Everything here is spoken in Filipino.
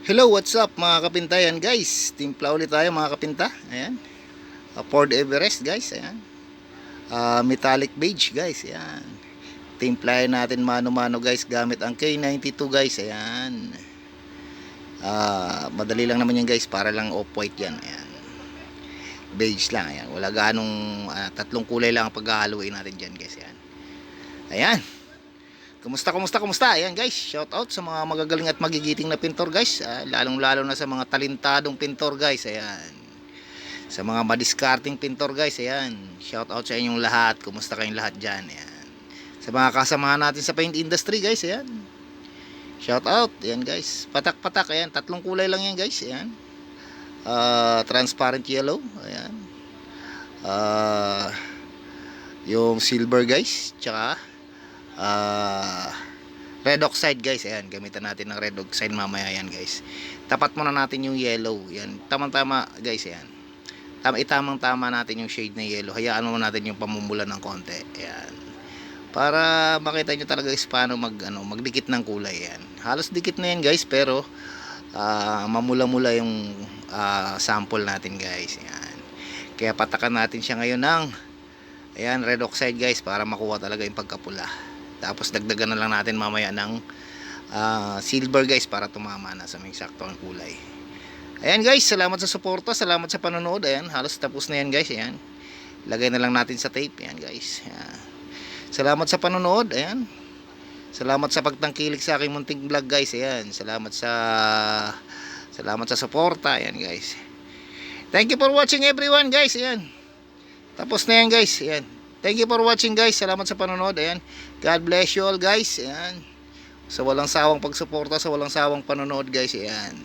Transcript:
Hello, what's up mga kapinta? Ayan guys, timpla ulit tayo mga kapinta. Ayan, Ford Everest guys. Ayan, metallic beige guys. Ayan, timplahin natin mano-mano guys gamit ang K92 guys. Ayan, madali lang naman yan guys, para lang off-white yan. Ayan, beige lang. Ayan, wala ganong tatlong kulay lang ang paghahaluin natin dyan guys. Ayan, ayan. Kumusta? Ayan guys, shout out sa mga magagaling at magigiting na pintor guys. Lalong-lalo na sa mga talentadong pintor guys. Ayan. Sa mga madiskarting pintor guys. Ayan. Shout out sa inyong lahat. Kumusta kayong lahat diyan? Ayan. Sa mga kasamahan natin sa paint industry guys. Ayan. Shout out. Ayan guys. Patak-patak. Ayan. Tatlong kulay lang yan guys. Ayan. Transparent yellow. Ayan. Yung silver guys. Tsaka red oxide guys. Ayan, gamitan natin ng red oxide mamaya yan guys. Tapat muna natin yung yellow. Yan, tamang-tama guys. Ayan, itamang-tama natin yung shade na yellow. Hayaan mo natin yung pamumula ng konti. Ayan, para makita nyo talaga is paano magdikit ng kulay. Yan, halos dikit na yan guys, pero mamula-mula yung sample natin guys. Ayan, kaya patakan natin siya ngayon ng ayan, red oxide guys, para makuha talaga yung pagkapula. Tapos dagdagan na lang natin mamaya ng silver guys, para tumama na sa may saktong kulay. Ayan guys, salamat sa suporta, salamat sa panonood. Ayan, halos tapos na yan guys. Ayan, lagay na lang natin sa tape. Ayan guys. Ayan. Salamat sa panonood. Ayan, salamat sa pagtangkilik sa aking munting vlog guys. Ayan, salamat sa suporta. Ayan guys, thank you for watching everyone guys. Ayan, tapos na yan guys. Ayan, thank you for watching guys. Salamat sa panonood. Ayan, God bless you all guys. Ayan, sa walang sawang pagsuporta, sa walang sawang panonood guys. Ayan,